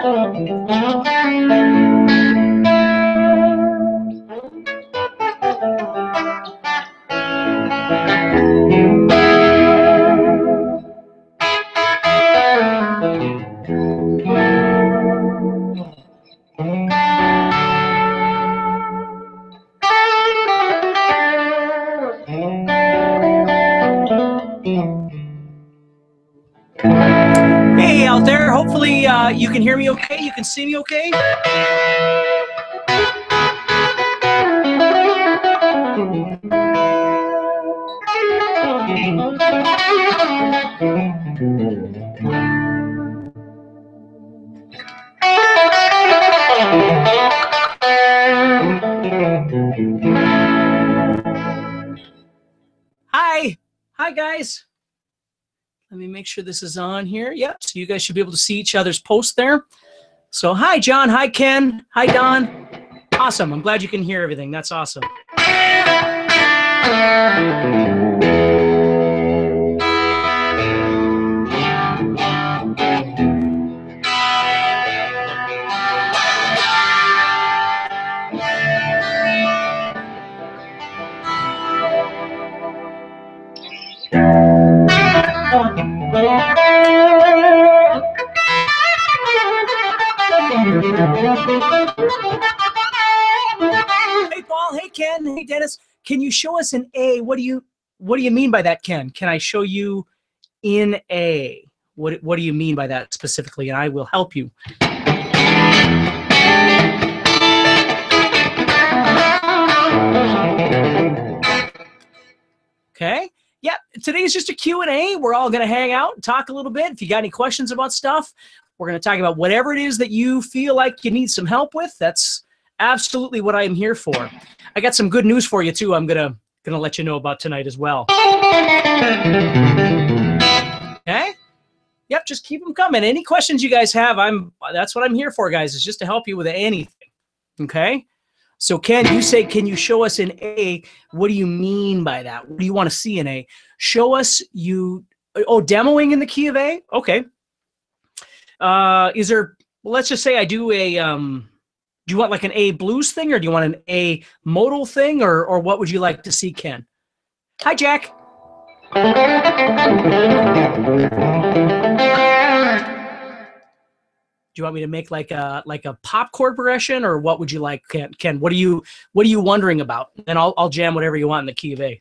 Hey out there, hopefully you can hear me okay, you can see me okay. Hi guys. Let me make sure this is on here. Yep, so you guys should be able to see each other's posts there. So hi John, hi Ken, hi Don. Awesome, I'm glad you can hear everything. That's awesome. Hey Paul, hey Ken, hey Dennis. Can you show us an A? What do you mean by that, Ken? Can I show you in A? What do you mean by that specifically? And I will help you. Okay. Yeah, today's just a Q&A. We're all going to hang out and talk a little bit. If you got any questions about stuff, we're going to talk about whatever it is that you feel like you need some help with. That's absolutely what I'm here for. I got some good news for you too. I'm gonna let you know about tonight as well. Okay. Yep. Just keep them coming. Any questions you guys have, that's what I'm here for, guys. Is just to help you with anything. Okay. So Ken, you say, can you show us an A? What do you mean by that? What do you want to see in A? Show us demoing in the key of A. Okay. Is there? Well, let's just say I do a. Do you want like an A blues thing, or do you want an A modal thing, or what would you like to see, Ken? Hi, Jack. Do you want me to make like a pop chord progression, or what would you like, Ken? What are you wondering about? And I'll jam whatever you want in the key of A.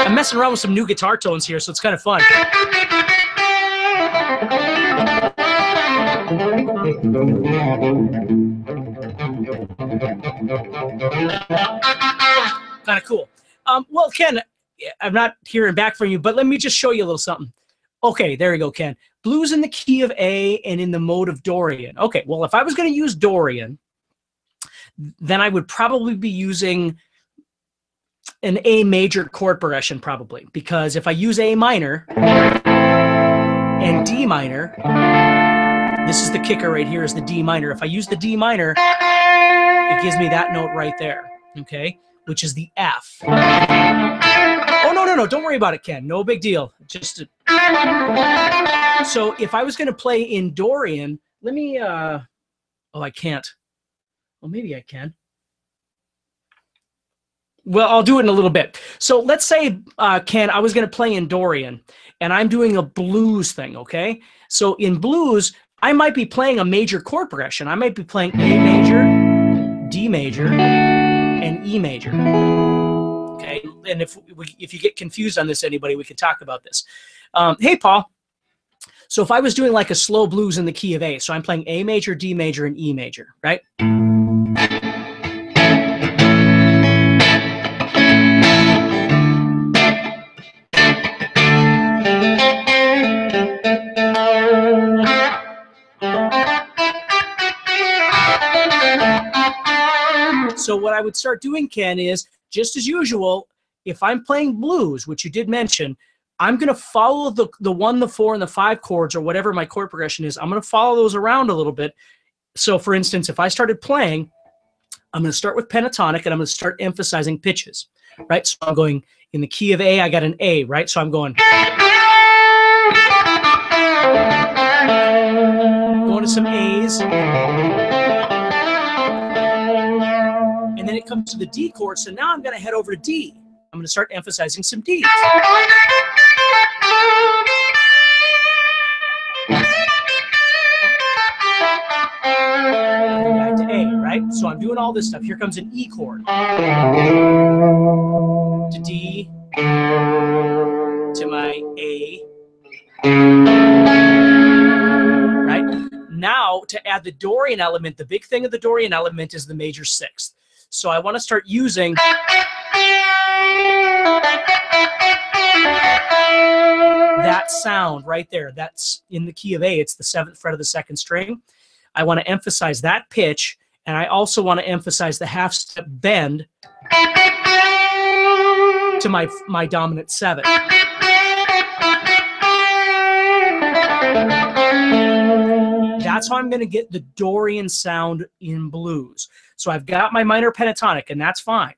I'm messing around with some new guitar tones here, so it's kind of fun. Kind of cool. Well, Ken, I'm not hearing back from you, but let me just show you a little something. Okay, there you go, Ken. Blues in the key of A and in the mode of Dorian. Okay, well, if I was going to use Dorian, then I would probably be using an A major chord progression, probably, because if I use A minor and D minor, this is the kicker right here, is the D minor. If I use the D minor, it gives me that note right there, okay, which is the F. Oh, no, don't worry about it, Ken. No big deal. So if I was going to play in Dorian, let me, oh, I can't. Well, maybe I can. Well, I'll do it in a little bit. So let's say, Ken, I was going to play in Dorian, and I'm doing a blues thing, okay? So in blues, I might be playing a major chord progression. I might be playing A major, D major, and E major. Okay, and if you get confused on this, anybody, we can talk about this. Hey, Paul. So if I was doing like a slow blues in the key of A, so I'm playing A major, D major, and E major, right? So what I would start doing, Ken, is just as usual, if I'm playing blues, which you did mention, I'm going to follow the 1, the 4, and the 5 chords, or whatever my chord progression is. I'm going to follow those around a little bit. So, for instance, if I started playing, I'm going to start with pentatonic, and I'm going to start emphasizing pitches, right? So I'm going in the key of A, I got an A, right? So I'm going to some A's. And then it comes to the D chord, so now I'm going to head over to D. I'm going to start emphasizing some D's. Back to A, right? So I'm doing all this stuff. Here comes an E chord. To D. To my A. Right? Now, to add the Dorian element, the big thing of the Dorian element is the major sixth. So I want to start using that sound right there. That's in the key of A. It's the 7th fret of the 2nd string. I want to emphasize that pitch, and I also want to emphasize the half-step bend to my dominant 7. That's how I'm going to get the Dorian sound in blues. So I've got my minor pentatonic, and that's fine.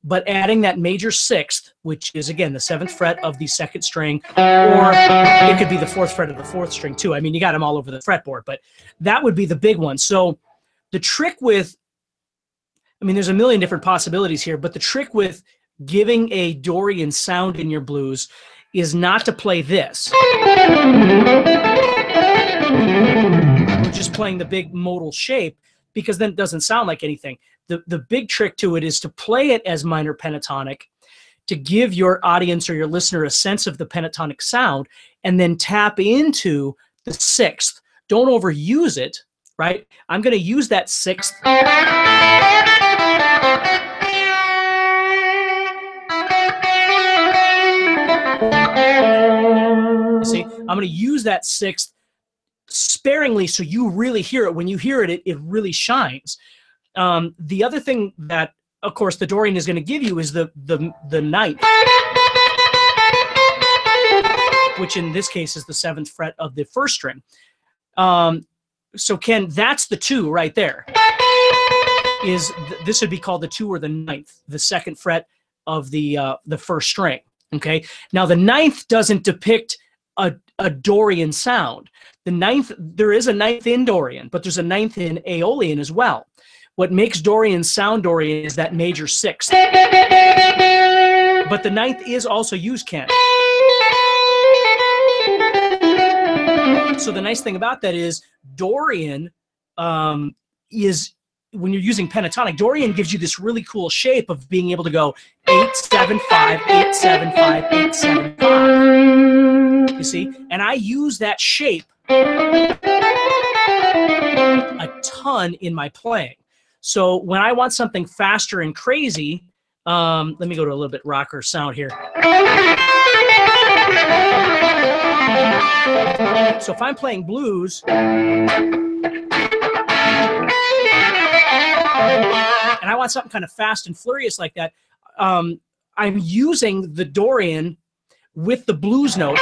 But adding that major 6th, which is, again, the 7th fret of the 2nd string, or it could be the 4th fret of the 4th string, too. I mean, you got them all over the fretboard, but that would be the big one. So the trick with, I mean, there's a million different possibilities here, but the trick with giving a Dorian sound in your blues is not to play this. We're just playing the big modal shape, because then it doesn't sound like anything. The big trick to it is to play it as minor pentatonic, to give your audience or your listener a sense of the pentatonic sound, and then tap into the 6th. Don't overuse it, right? I'm going to use that 6th. You see, I'm going to use that 6th sparingly so you really hear it. When you hear it, it really shines. The other thing that, of course, the Dorian is going to give you is the 9th, which in this case is the 7th fret of the 1st string. So Ken, that's the 2 right there. This would be called the 2 or the 9th, the 2nd fret of the 1st string. Okay. Now the 9th doesn't depict a Dorian sound. The 9th, there is a 9th in Dorian, but there's a 9th in Aeolian as well. What makes Dorian sound Dorian is that major 6th. But the 9th is also used, Ken. So the nice thing about that is Dorian is, when you're using pentatonic, Dorian gives you this really cool shape of being able to go 8, 7, 5, 8, 7, 5, 8, 7, 5. You see? And I use that shape a ton in my playing. So when I want something faster and crazy, let me go to a little bit rocker sound here. So if I'm playing blues, and I want something kind of fast and furious like that, I'm using the Dorian with the blues note,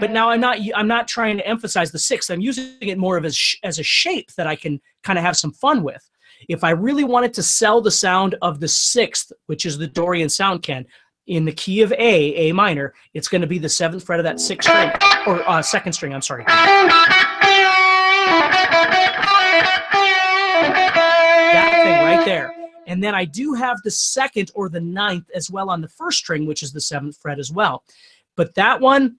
but now I'm not trying to emphasize the 6th. I'm using it more of as a shape that I can kind of have some fun with. If I really wanted to sell the sound of the 6th, which is the Dorian sound, Ken, in the key of A minor, it's going to be the 7th fret of that 6th string, or 2nd string, I'm sorry. That thing right there. And then I do have the 2nd or the 9th as well on the 1st string, which is the 7th fret as well. But that one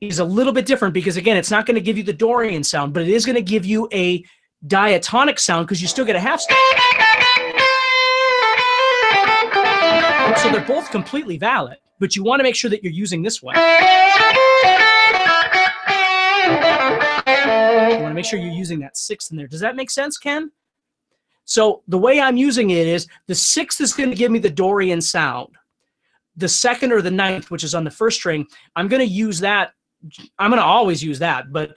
is a little bit different because, again, it's not going to give you the Dorian sound, but it is going to give you a diatonic sound because you still get a half step. So they're both completely valid, but you want to make sure that you're using this one. You want to make sure you're using that 6th in there. Does that make sense, Ken? So the way I'm using it is the 6th is going to give me the Dorian sound. The 2nd or the 9th, which is on the 1st string, I'm going to use that. I'm going to always use that, but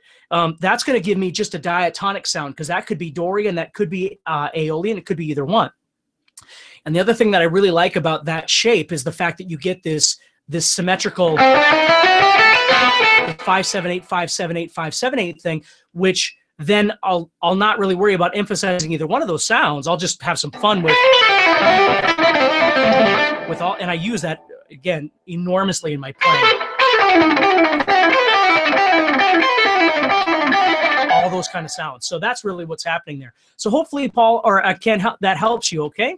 that's going to give me just a diatonic sound because that could be Dorian, that could be Aeolian, it could be either one. And the other thing that I really like about that shape is the fact that you get this symmetrical 5-7-8, 5-7-8, 5-7-8 thing, which then I'll not really worry about emphasizing either one of those sounds. I'll just have some fun with all, and I use that again enormously in my playing. All those kind of sounds. So that's really what's happening there. So hopefully, Paul, or Ken, that helps you, okay?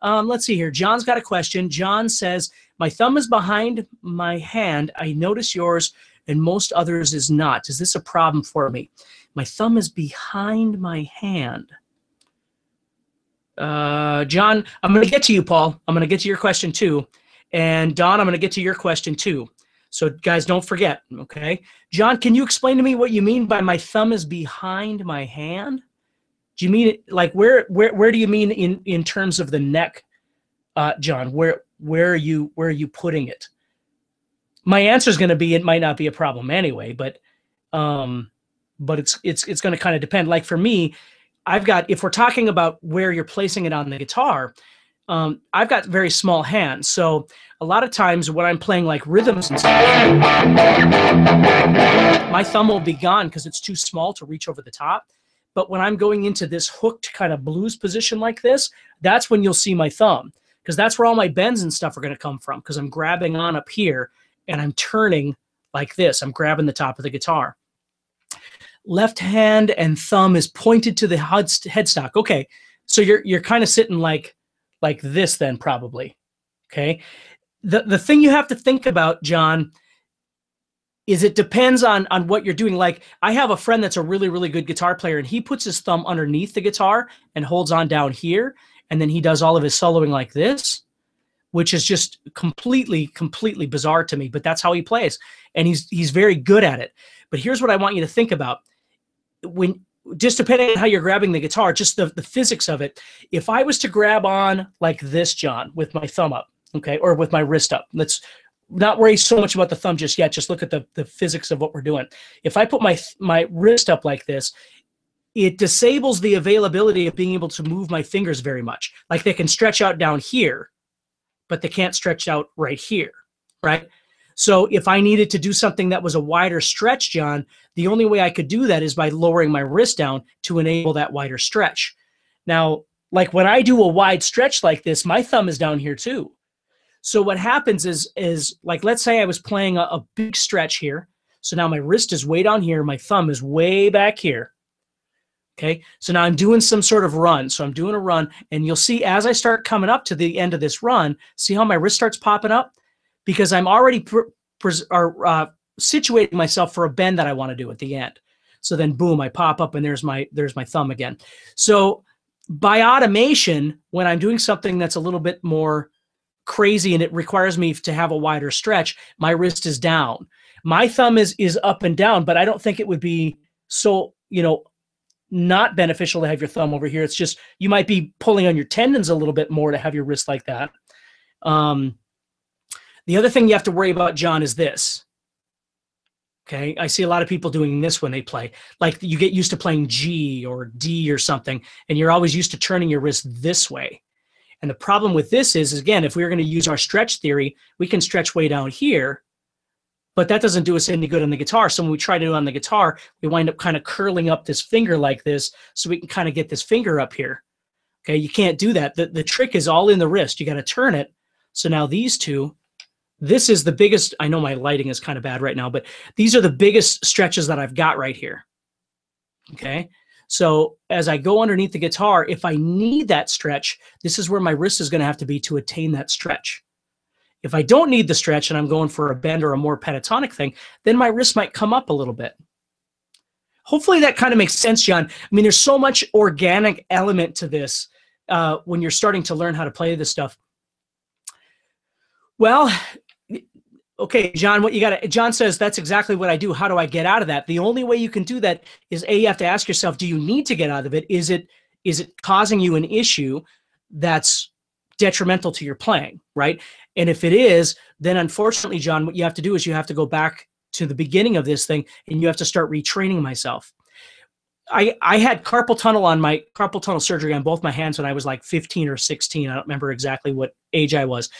Let's see here. John's got a question. John says, my thumb is behind my hand. I notice yours and most others is not. Is this a problem for me? My thumb is behind my hand. John, I'm going to get to you, Paul. I'm going to get to your question too. And Don, I'm going to get to your question too. So guys, don't forget, okay? John, can you explain to me what you mean by my thumb is behind my hand? Do you mean it like where do you mean in terms of the neck, John? Where are you putting it? My answer is going to be it might not be a problem anyway, but it's going to kind of depend. Like for me, I've got, if we're talking about where you're placing it on the guitar, I've got very small hands. So a lot of times when I'm playing like rhythms and stuff, my thumb will be gone because it's too small to reach over the top. But when I'm going into this hooked kind of blues position like this, that's when you'll see my thumb, because that's where all my bends and stuff are going to come from, because I'm grabbing on up here and I'm turning like this. I'm grabbing the top of the guitar. Left hand and thumb is pointed to the headstock. Okay, so you're kind of sitting like this then probably, okay? The thing you have to think about, John, is it depends on what you're doing. Like I have a friend that's a really, really good guitar player, and he puts his thumb underneath the guitar and holds on down here, and then he does all of his soloing like this, which is just completely bizarre to me, but that's how he plays, and he's very good at it. But here's what I want you to think about. Just depending on how you're grabbing the guitar, just the physics of it. If I was to grab on like this, John, with my thumb up, okay, or with my wrist up, let's not worry so much about the thumb just yet. Just look at the physics of what we're doing. If I put my wrist up like this, it disables the availability of being able to move my fingers very much. Like they can stretch out down here, but they can't stretch out right here, right? So if I needed to do something that was a wider stretch, John, the only way I could do that is by lowering my wrist down to enable that wider stretch. Now, like when I do a wide stretch like this, my thumb is down here too. So what happens is like, let's say I was playing a big stretch here. So now my wrist is way down here. My thumb is way back here. Okay, so now I'm doing some sort of run. So I'm doing a run, and you'll see as I start coming up to the end of this run, see how my wrist starts popping up? Because I'm already situating myself for a bend that I want to do at the end. So then boom, I pop up and there's my thumb again. So by automation, when I'm doing something that's a little bit more crazy and it requires me to have a wider stretch, my wrist is down. My thumb is up and down, but I don't think it would be so, not beneficial to have your thumb over here. It's just, you might be pulling on your tendons a little bit more to have your wrist like that. The other thing you have to worry about, John, is this. Okay, I see a lot of people doing this when they play. Like you get used to playing G or D or something, and you're always used to turning your wrist this way. And the problem with this is again, if we were going to use our stretch theory, we can stretch way down here, but that doesn't do us any good on the guitar. So when we try to do it on the guitar, we wind up kind of curling up this finger like this so we can kind of get this finger up here. Okay, you can't do that. The trick is all in the wrist. You got to turn it. So now these two, this is the biggest, I know my lighting is kind of bad right now, but these are the biggest stretches that I've got right here. Okay, so as I go underneath the guitar, if I need that stretch, this is where my wrist is going to have to be to attain that stretch. If I don't need the stretch and I'm going for a bend or a more pentatonic thing, then my wrist might come up a little bit. Hopefully that kind of makes sense, John. I mean, there's so much organic element to this when you're starting to learn how to play this stuff. Well, okay, John, John says, that's exactly what I do. How do I get out of that? The only way you can do that is you have to ask yourself, do you need to get out of it? Is it causing you an issue that's detrimental to your playing, right? And if it is, then unfortunately, John, what you have to do is you have to go back to the beginning of this thing and you have to start retraining myself. I had carpal tunnel surgery on both my hands when I was like 15 or 16. I don't remember exactly what age I was,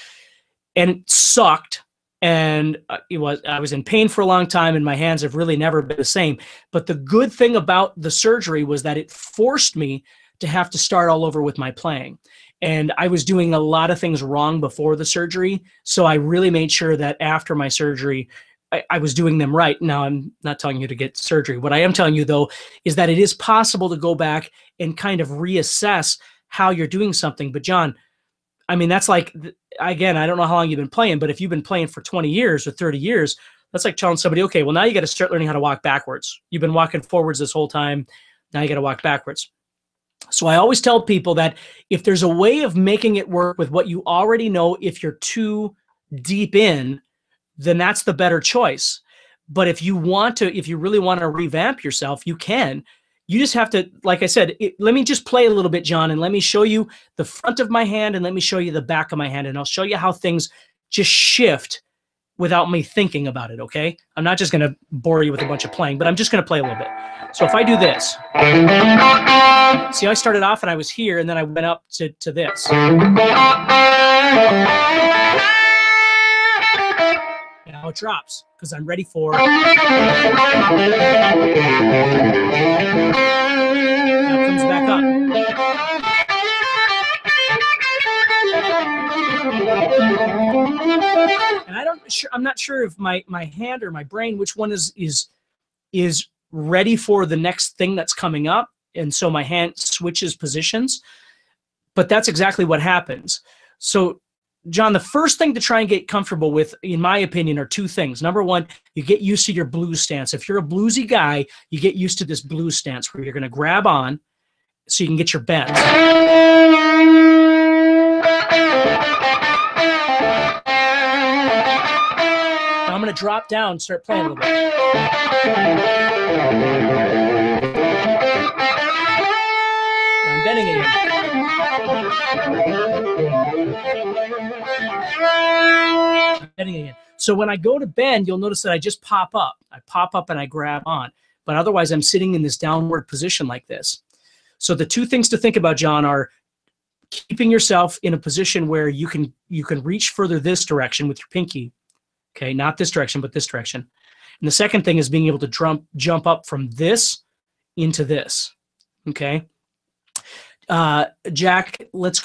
and it sucked. And I was in pain for a long time, and my hands have really never been the same. But the good thing about the surgery was that it forced me to have to start all over with my playing. And I was doing a lot of things wrong before the surgery, so I really made sure that after my surgery, I was doing them right. Now, I'm not telling you to get surgery. What I am telling you, though, is that it is possible to go back and kind of reassess how you're doing something. But John, I mean, that's like, again, I don't know how long you've been playing, but if you've been playing for 20 years or 30 years, that's like telling somebody, okay, well, now you got to start learning how to walk backwards. You've been walking forwards this whole time. Now you got to walk backwards. So I always tell people that if there's a way of making it work with what you already know, if you're too deep in, then that's the better choice. But if you really want to revamp yourself, you can. You just have to, like I said, let me just play a little bit, John, and let me show you the front of my hand and let me show you the back of my hand, and I'll show you how things just shift without me thinking about it, okay? I'm not just going to bore you with a bunch of playing, but I'm just going to play a little bit. So if I do this, see, I started off and I was here, and then I went up to this. Now it drops because I'm ready for. Now it comes back up. And I'm not sure if my hand or my brain, which one is ready for the next thing that's coming up, and so my hand switches positions. But that's exactly what happens. So, John, the first thing to try and get comfortable with, in my opinion, are two things. Number one, you get used to your blues stance. If you're a bluesy guy, you get used to this blues stance where you're going to grab on so you can get your bends. Now I'm going to drop down and start playing a little bit. Now I'm bending again. So when I go to bend, you'll notice that I just pop up. I pop up and I grab on. But otherwise, I'm sitting in this downward position like this. So the two things to think about, John, are keeping yourself in a position where you can reach further this direction with your pinky. Okay, not this direction, but this direction. And the second thing is being able to jump up from this into this. Okay. Jack, let's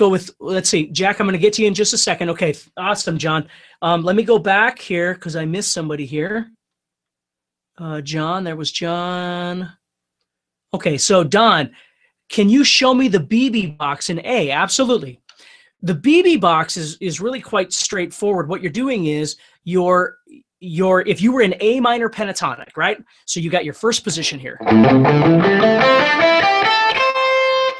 see. Jack, I'm going to get to you in just a second. Okay, awesome, John. Let me go back here because I missed somebody here. John, there was John. Okay, so Don, can you show me the BB box in A? Absolutely. The BB box is really quite straightforward. What you're doing is if you were in A minor pentatonic, right? So you got your first position here.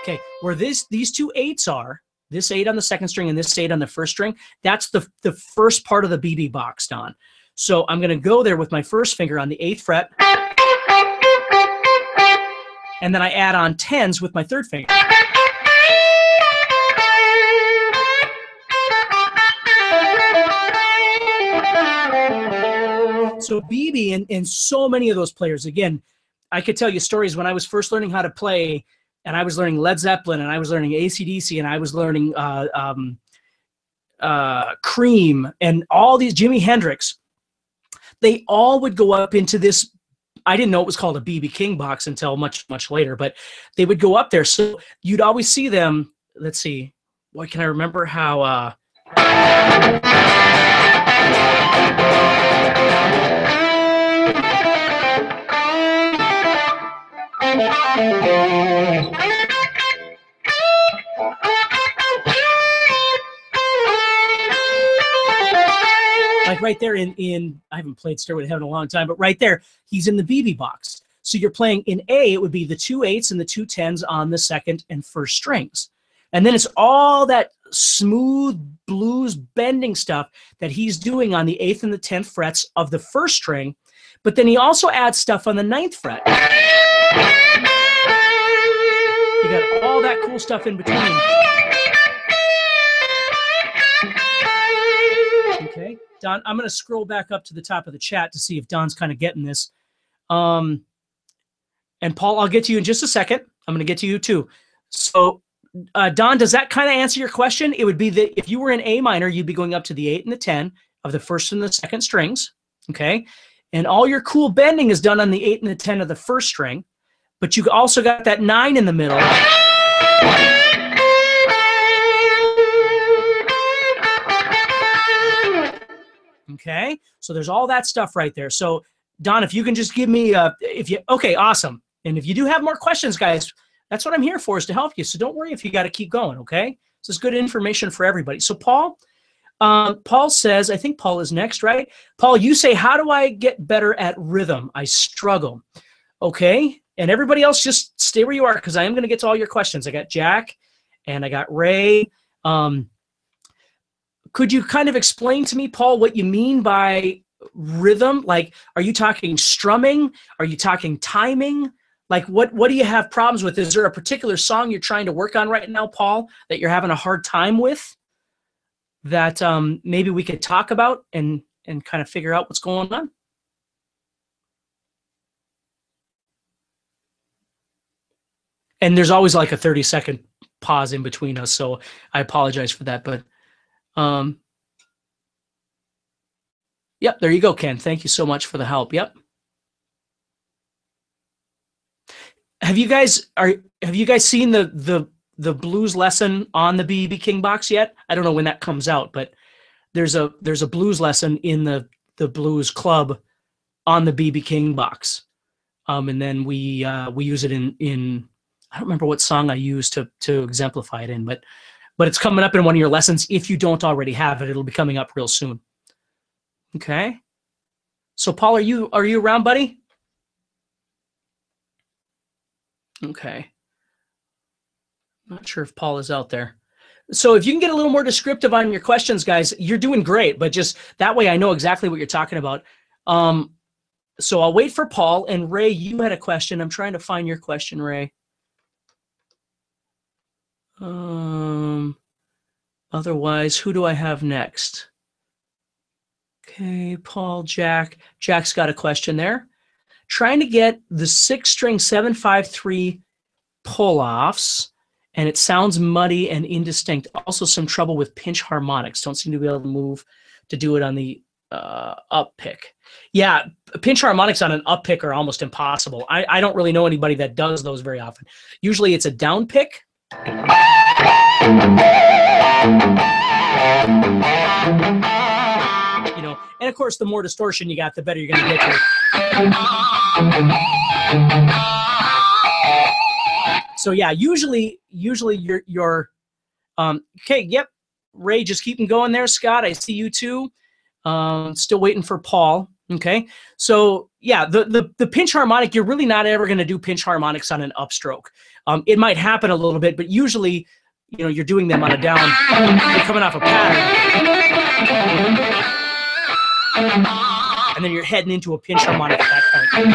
Okay, where these two eights are, this 8 on the second string and this 8 on the first string, that's the first part of the BB box, Don. So I'm going to go there with my first finger on the 8th fret, and then I add on 10s with my third finger. So BB and so many of those players, again, I could tell you stories when I was first learning how to play, and I was learning Led Zeppelin, and I was learning AC/DC, and I was learning Cream, and all these, Jimi Hendrix. They all would go up into this. I didn't know it was called a BB King box until much, much later, but they would go up there. So you'd always see them. Let's see. What can I remember how? Like right there in I haven't played Stairway to Heaven in a long time, but right there, he's in the BB box. So you're playing in A, it would be the 2 8s and the 2 10s on the second and first strings. And then it's all that smooth blues bending stuff that he's doing on the 8th and the 10th frets of the first string, but then he also adds stuff on the 9th fret. You got all that cool stuff in between. Okay, Don, I'm going to scroll back up to the top of the chat to see if Don's kind of getting this. And And Paul, I'll get to you in just a second. I'm going to get to you too. So Don, does that kind of answer your question? It would be that if you were in A minor, you'd be going up to the 8 and the 10 of the first and the second strings, okay? And all your cool bending is done on the 8 and the 10 of the first string, but you also got that 9 in the middle. Okay, so there's all that stuff right there. So Don, if you can just give me, okay, awesome. And if you do have more questions, guys, that's what I'm here for, is to help you. So don't worry if you got to keep going, okay? So it's good information for everybody. So Paul says, I think Paul is next, right? Paul, you say, how do I get better at rhythm? I struggle. Okay, and everybody else just stay where you are, because I am going to get to all your questions. I got Jack and I got Ray. Could you kind of explain to me, Paul, what you mean by rhythm? Like, are you talking strumming? Are you talking timing? Like, what do you have problems with? Is there a particular song you're trying to work on right now, Paul, that you're having a hard time with, that maybe we could talk about and kind of figure out what's going on? And there's always like a 30-second pause in between us, so I apologize for that. But yep, there you go, Ken. Thank you so much for the help. Yep. Have you guys seen the blues lesson on the BB King box yet? I don't know when that comes out, but there's a blues lesson in the blues club on the BB King box, and then we use it in I don't remember what song I used to exemplify it in, but it's coming up in one of your lessons. If you don't already have it, it'll be coming up real soon. Okay. So Paul, are you around, buddy? Okay. Not sure if Paul is out there. So if you can get a little more descriptive on your questions, guys, you're doing great, but just that way I know exactly what you're talking about. So I'll wait for Paul. And Ray, you had a question. I'm trying to find your question, Ray. Otherwise, who do I have next? Okay, Paul, Jack. Jack's got a question there. Trying to get the 6-string 7-5-3 pull-offs, and it sounds muddy and indistinct. Also some trouble with pinch harmonics. Don't seem to be able to do it on the up pick. Yeah, pinch harmonics on an up pick are almost impossible. I don't really know anybody that does those very often. Usually it's a down pick. You know, and of course, the more distortion you got, the better you're going to get to it. So yeah, usually you're okay. Yep, Ray, just keep them going there. Scott, I see you too. Still waiting for Paul. Okay, so yeah, the pinch harmonic, you're really not ever going to do pinch harmonics on an upstroke. It might happen a little bit, but usually, you know, you're doing them on a down. You're coming off a pattern, and then you're heading into a pinch harmonic at that point.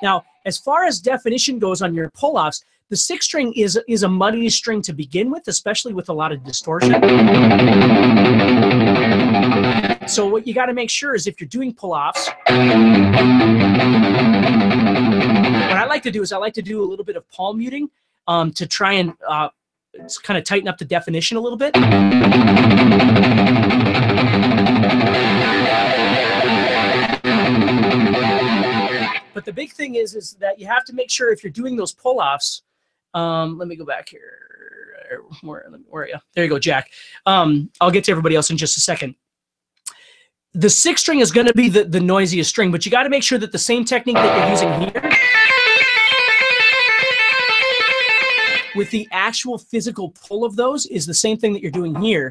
Now, as far as definition goes on your pull-offs, the 6th string is a muddy string to begin with, especially with a lot of distortion. So what you got to make sure is if you're doing pull-offs, what I like to do is I like to do a little bit of palm muting to try and kind of tighten up the definition a little bit. But the big thing is that you have to make sure if you're doing those pull-offs, let me go back here. Where are you? There you go, Jack. I'll get to everybody else in just a second. The 6th string is going to be the noisiest string, but you got to make sure that the same technique that you're using here with the actual physical pull of those is the same thing that you're doing here.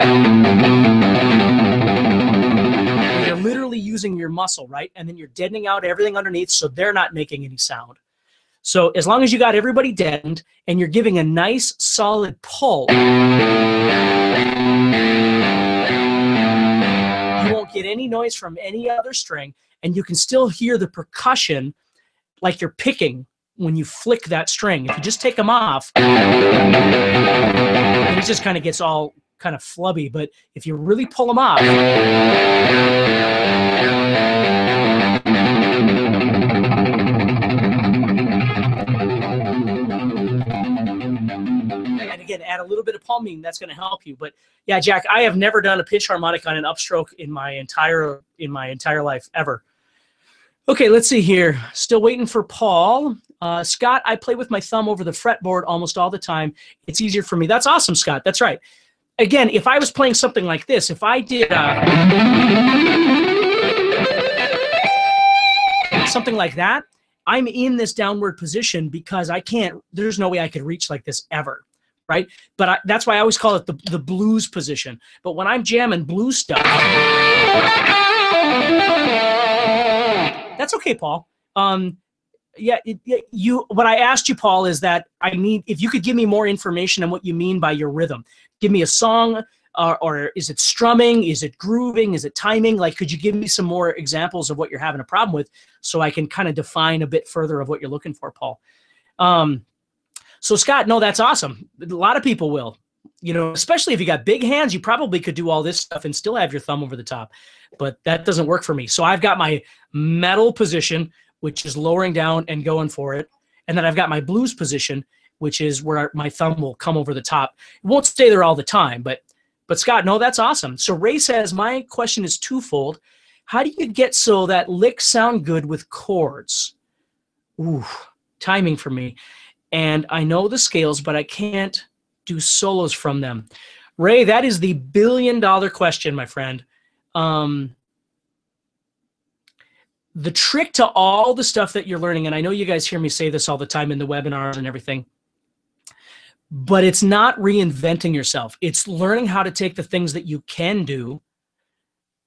You're literally using your muscle, right? And then you're deadening out everything underneath so they're not making any sound. So as long as you got everybody deadened and you're giving a nice solid pull, you won't get any noise from any other string, and you can still hear the percussion like you're picking when you flick that string. If you just take them off, it just kind of gets all kind of flubby. But if you really pull them off, add a little bit of palming, that's going to help you. But yeah, Jack, I have never done a pitch harmonic on an upstroke in my entire life ever. Okay, let's see here. Still waiting for Paul. Scott, I play with my thumb over the fretboard almost all the time. It's easier for me. That's awesome, Scott. That's right. Again, if I was playing something like this, if I did something like that, I'm in this downward position because I can't, there's no way I could reach like this ever, right? But that's why I always call it the blues position. But when I'm jamming blues stuff, that's okay, Paul. Yeah, what I asked you, Paul, is that if you could give me more information on what you mean by your rhythm. Give me a song, or is it strumming? Is it grooving? Is it timing? Like, could you give me some more examples of what you're having a problem with so I can kind of define a bit further of what you're looking for, Paul? So Scott, no, that's awesome. A lot of people will, you know, especially if you got big hands, you probably could do all this stuff and still have your thumb over the top, but that doesn't work for me. So I've got my metal position, which is lowering down and going for it. And then I've got my blues position, which is where my thumb will come over the top. It won't stay there all the time, but Scott, no, that's awesome. So Ray says, my question is twofold. How do you get so that licks sound good with chords? Ooh, timing for me. And I know the scales, but I can't do solos from them. Ray, that is the billion-dollar question, my friend. The trick to all the stuff that you're learning, and I know you guys hear me say this all the time in the webinars and everything, but it's not reinventing yourself. It's learning how to take the things that you can do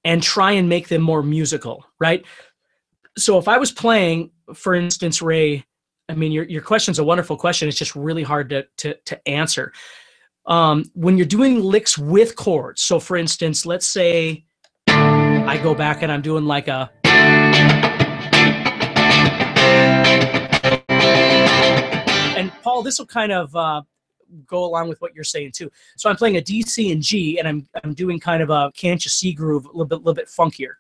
and try and make them more musical, right? So if I was playing, for instance, Ray, I mean, your question's a wonderful question. It's just really hard to answer. When you're doing licks with chords, so for instance, let's say I go back and I'm doing like a, and Paul, this will kind of go along with what you're saying too. So I'm playing a D, C, and G, and I'm doing kind of a can't you see groove, a little bit funkier.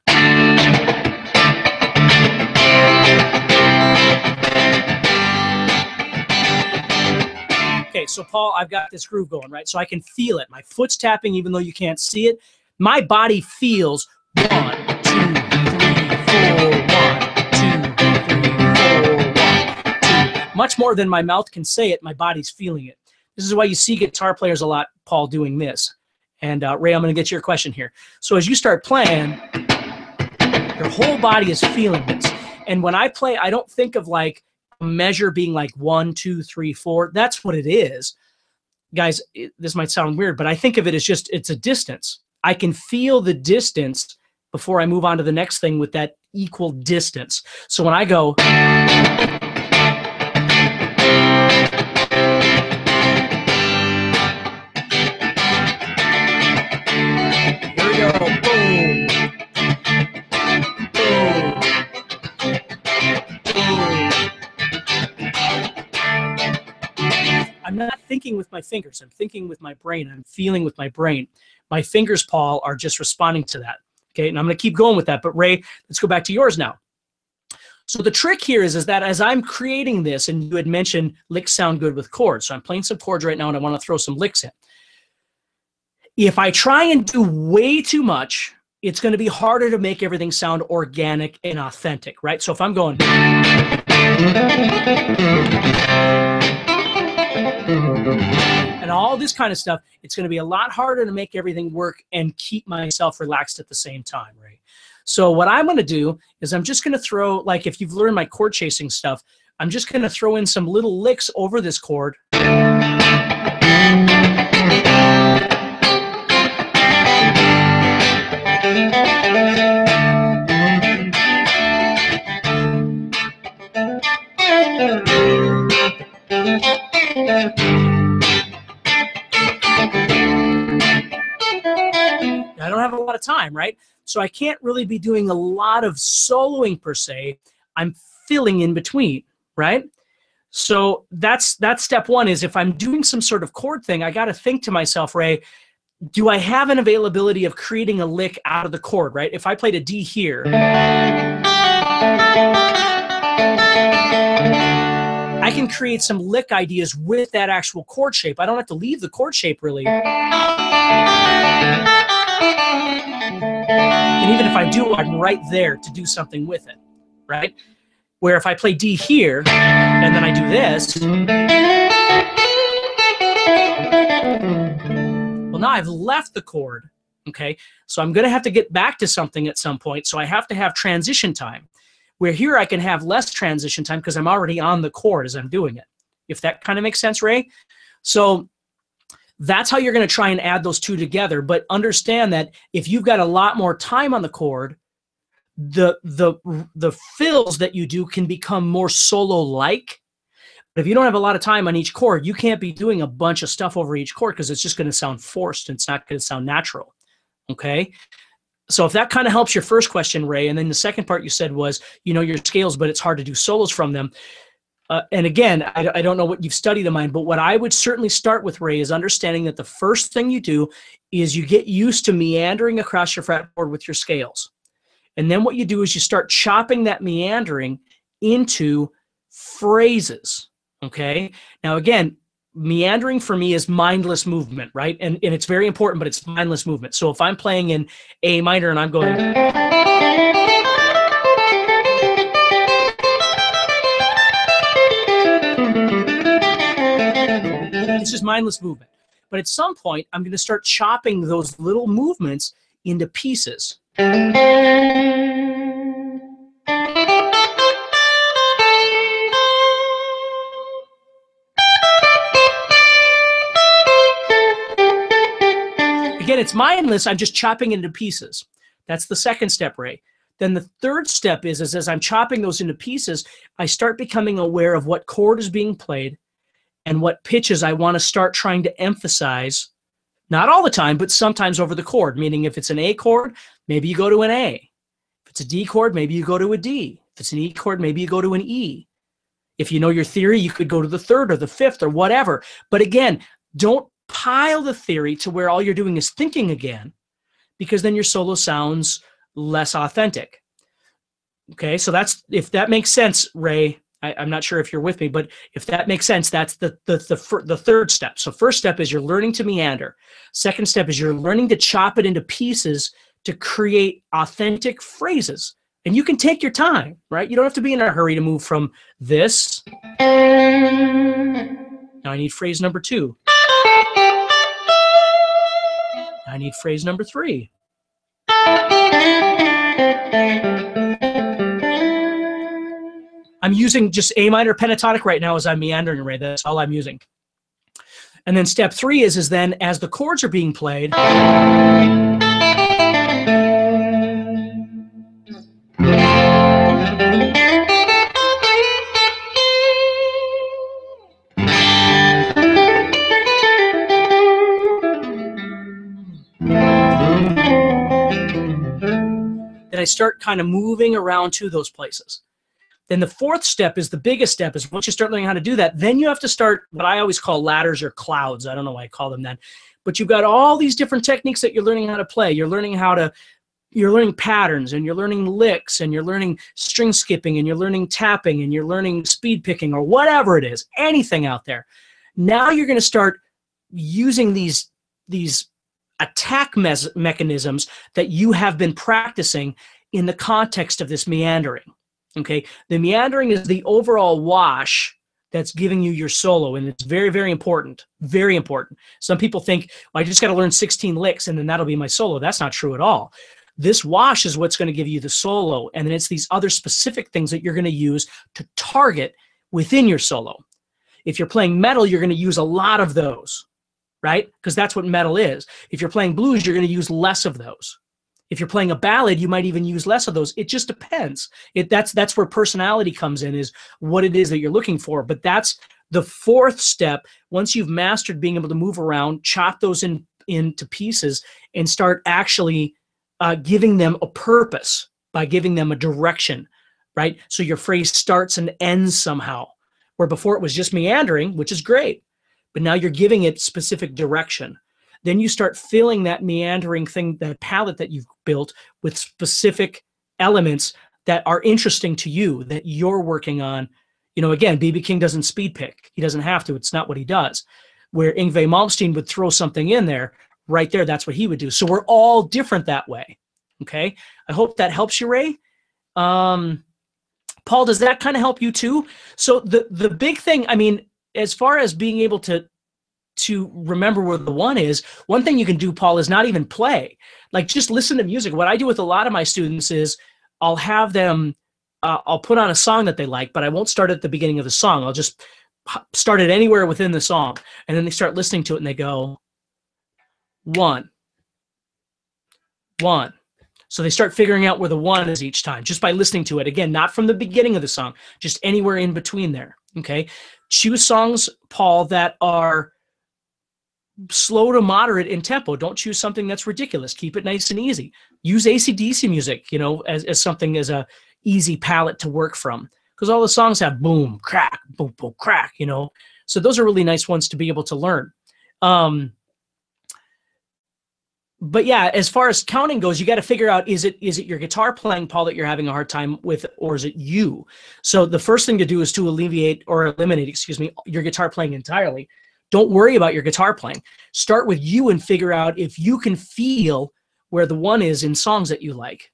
Okay, so Paul, I've got this groove going, right? So I can feel it. My foot's tapping even though you can't see it. My body feels 1, 2, 3, 4, 1, 2, 3, 4, 1, 2. Much more than my mouth can say it, my body's feeling it. This is why you see guitar players a lot, Paul, doing this. And Ray, I'm going to get to your question here. So as you start playing, your whole body is feeling this. And when I play, I don't think of like a measure being like 1, 2, 3, 4. That's what it is. Guys, this might sound weird, but I think of it as just, it's a distance. I can feel the distance before I move on to the next thing with that equal distance. So when I go, boom, boom, boom. I'm not thinking with my fingers. I'm thinking with my brain. I'm feeling with my brain. My fingers, Paul, are just responding to that. Okay, and I'm going to keep going with that. But Ray, let's go back to yours now. So the trick here is that as I'm creating this, and you had mentioned licks sound good with chords. So I'm playing some chords right now, and I want to throw some licks in. If I try and do way too much, it's going to be harder to make everything sound organic and authentic, right? So if I'm going, and all this kind of stuff, it's going to be a lot harder to make everything work and keep myself relaxed at the same time, right? So what I'm going to do is I'm just going to throw, like if you've learned my chord chasing stuff, I'm just going to throw in some little licks over this chord. I don't have a lot of time, right? So I can't really be doing a lot of soloing per se. I'm filling in between, right? So that's step one, is if I'm doing some sort of chord thing, I got to think to myself, Ray, do I have an availability of creating a lick out of the chord, right? If I played a D here, I can create some lick ideas with that actual chord shape. I don't have to leave the chord shape really. And even if I do, I'm right there to do something with it, right? Where if I play D here, and then I do this, well, now I've left the chord, okay? So I'm gonna have to get back to something at some point, so I have to have transition time. Where here I can have less transition time because I'm already on the chord as I'm doing it. If that kind of makes sense, Ray? So that's how you're going to try and add those two together. But understand that if you've got a lot more time on the chord, the fills that you do can become more solo-like. But if you don't have a lot of time on each chord, you can't be doing a bunch of stuff over each chord because it's just going to sound forced and it's not going to sound natural. Okay? So if that kind of helps your first question, Ray, and then the second part you said was, you know your scales, but it's hard to do solos from them. And again, I don't know what you've studied of mine, but what I would certainly start with, Ray, is understanding that the first thing you do is you get used to meandering across your fretboard with your scales. And then what you do is you start chopping that meandering into phrases, okay? Now, again, meandering for me is mindless movement, right? And it's very important, but it's mindless movement. So if I'm playing in A minor and I'm going, it's just mindless movement. But at some point, I'm going to start chopping those little movements into pieces. Again, it's mindless. I'm just chopping it into pieces. That's the second step, Ray. Then the third step is as I'm chopping those into pieces, I start becoming aware of what chord is being played and what pitches I want to start trying to emphasize, not all the time, but sometimes over the chord, meaning if it's an A chord, maybe you go to an A. If it's a D chord, maybe you go to a D. If it's an E chord, maybe you go to an E. If you know your theory, you could go to the third or the fifth or whatever. But again, don't pile the theory to where all you're doing is thinking again, because then your solo sounds less authentic. Okay, so that's, if that makes sense, Ray, I'm not sure if you're with me, but if that makes sense, that's the third step. So first step is you're learning to meander. Second step is you're learning to chop it into pieces to create authentic phrases. And you can take your time, right? You don't have to be in a hurry to move from this. Now I need phrase number 2. I need phrase number 3. I'm using just A minor pentatonic right now as I'm meandering, Ray. That's all I'm using. And then step 3 is then as the chords are being played, then I start kind of moving around to those places. Then the fourth step is the biggest step, is once you start learning how to do that, then you have to start what I always call ladders or clouds. I don't know why I call them that. But you've got all these different techniques that you're learning how to play. You're learning patterns, and you're learning licks, and you're learning string skipping, and you're learning tapping, and you're learning speed picking, or whatever it is, anything out there. Now you're going to start using these attack mechanisms that you have been practicing in the context of this meandering. Okay, the meandering is the overall wash that's giving you your solo, and it's very, very important. Very important. Some people think, well, I just got to learn 16 licks and then that'll be my solo. That's not true at all. This wash is what's going to give you the solo, and then it's these other specific things that you're going to use to target within your solo. If you're playing metal, you're going to use a lot of those, right? Because that's what metal is. If you're playing blues, you're going to use less of those. If you're playing a ballad, you might even use less of those. It just depends. That's where personality comes in, is what it is that you're looking for. But that's the fourth step. Once you've mastered being able to move around, chop those into pieces, and start actually giving them a purpose by giving them a direction, right? So your phrase starts and ends somehow, where before it was just meandering, which is great, but now you're giving it specific direction. Then you start filling that meandering thing, that palette that you've built, with specific elements that are interesting to you, that you're working on You know, again, B.B. King doesn't speed pick. He doesn't have to. It's not what he does. Where Yngwie Malmsteen would throw something in there, right there, that's what he would do. So we're all different that way. Okay? I hope that helps you, Ray. Paul, does that kind of help you too? So the big thing, I mean, as far as being able to remember where the one is, one thing you can do, Paul, is not even play. Like, just listen to music. What I do with a lot of my students is I'll have them, I'll put on a song that they like, but I won't start at the beginning of the song. I'll just start it anywhere within the song. And then they start listening to it and they go, 1, 1. So they start figuring out where the 1 is each time, just by listening to it. Again, not from the beginning of the song, just anywhere in between there, okay? Choose songs, Paul, that are slow to moderate in tempo. Don't choose something that's ridiculous. Keep it nice and easy. Use AC/DC music, you know, as something, as a easy palette to work from, because all the songs have boom, crack, boom, boom, crack, you know? So those are really nice ones to be able to learn. But yeah, as far as counting goes, you got to figure out, is it your guitar playing, Paul, that you're having a hard time with, or is it you? So the first thing to do is to eliminate, excuse me, your guitar playing entirely. Don't worry about your guitar playing. Start with you and figure out if you can feel where the 1 is in songs that you like.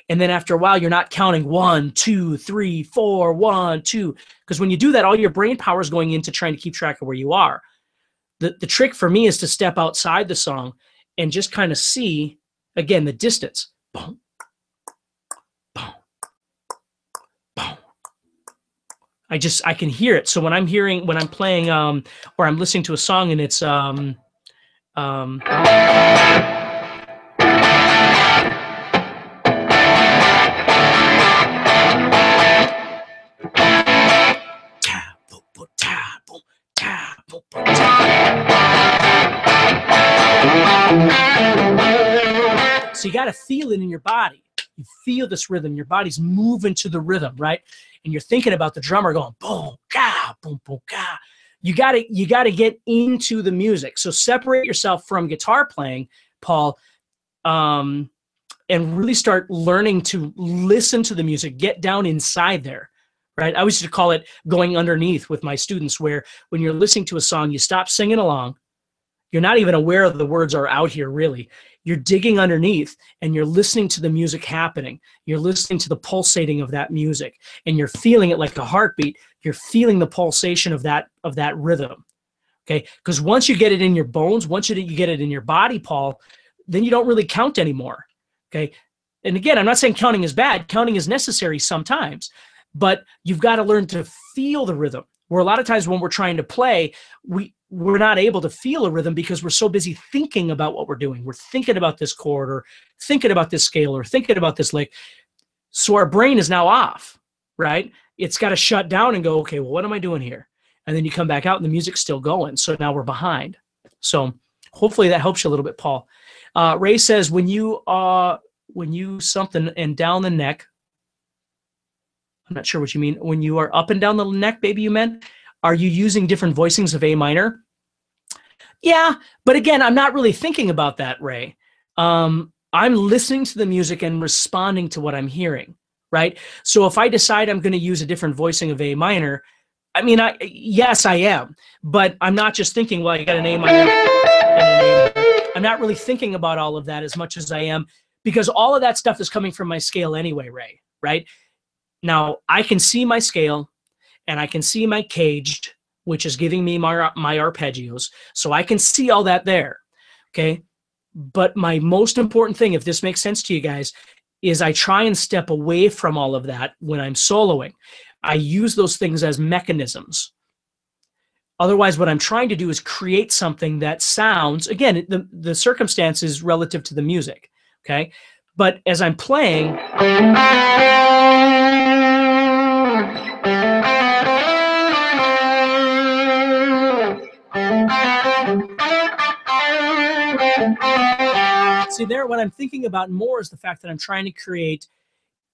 And then after a while, you're not counting 1, 2, 3, 4, 1, 2. Because when you do that, all your brain power is going into trying to keep track of where you are. The trick for me is to step outside the song and just kind of see, again, the distance. Boom, boom, boom. I can hear it. So when I'm playing, or I'm listening to a song and it's, so you got to feel it in your body. You feel this rhythm. Your body's moving to the rhythm, right? And you're thinking about the drummer going boom, ga, boom, boom, ga. You got to get into the music. So separate yourself from guitar playing, Paul, and really start learning to listen to the music. Get down inside there, right? I used to call it going underneath with my students, where when you're listening to a song, you stop singing along. You're not even aware of the words are out here, really. You're digging underneath and you're listening to the music happening. You're listening to the pulsating of that music, and you're feeling it like a heartbeat. You're feeling the pulsation of that rhythm, okay? Because once you get it in your bones, once you get it in your body, Paul, then you don't really count anymore, okay? And again, I'm not saying counting is bad. Counting is necessary sometimes, but you've got to learn to feel the rhythm. Where a lot of times when we're trying to play, we're not able to feel a rhythm because we're so busy thinking about what we're doing. We're thinking about this chord, or thinking about this scale, or thinking about this lick. So our brain is now off, right? It's got to shut down and go, okay, well, what am I doing here? And then you come back out and the music's still going. So now we're behind. So hopefully that helps you a little bit, Paul. Ray says, when you something and down the neck, I'm not sure what you mean. When you are up and down the neck, maybe you meant, are you using different voicings of A minor? Yeah, but again, I'm not really thinking about that, Ray. I'm listening to the music and responding to what I'm hearing, right? So if I decide I'm going to use a different voicing of A minor, I mean, yes, I am. But I'm not just thinking, well, I got an A minor and an A minor. I'm not really thinking about all of that as much as I am, because all of that stuff is coming from my scale anyway, Ray, right? Now, I can see my scale, and I can see my caged, which is giving me my arpeggios. So I can see all that there, okay? But my most important thing, if this makes sense to you guys, is I try and step away from all of that when I'm soloing. I use those things as mechanisms. Otherwise, what I'm trying to do is create something that sounds, again, the circumstance is relative to the music, okay? But as I'm playing, see there, what I'm thinking about more is the fact that I'm trying to create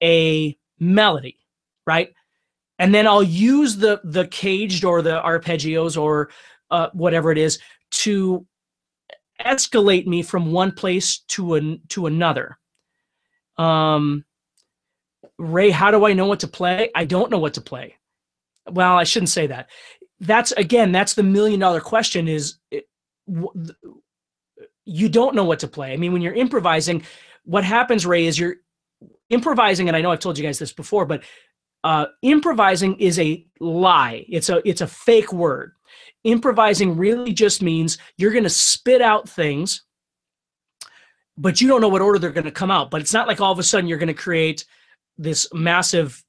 a melody, right? And then I'll use the caged or the arpeggios or whatever it is to escalate me from one place to another. Ray, how do I know what to play? I don't know what to play. Well, I shouldn't say that. That's the million-dollar question is you don't know what to play. I mean, when you're improvising, what happens, Ray, is you're improvising, and I know I've told you guys this before, but improvising is a lie. It's a fake word. Improvising really just means you're going to spit out things, but you don't know what order they're going to come out. But it's not like all of a sudden you're going to create this massive,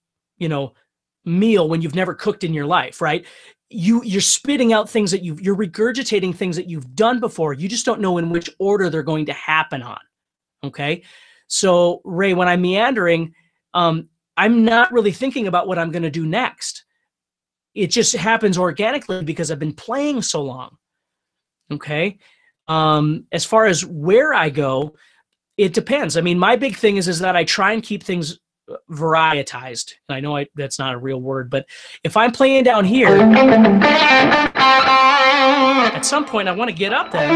meal when you've never cooked in your life, right? You're spitting out things that you're regurgitating things that you've done before. You just don't know in which order they're going to happen on. Okay. So Ray, when I'm meandering, I'm not really thinking about what I'm going to do next. It just happens organically because I've been playing so long. Okay. As far as where I go, it depends. I mean, my big thing is that I try and keep things varietized. And I know that's not a real word, but if I'm playing down here, at some point I want to get up there.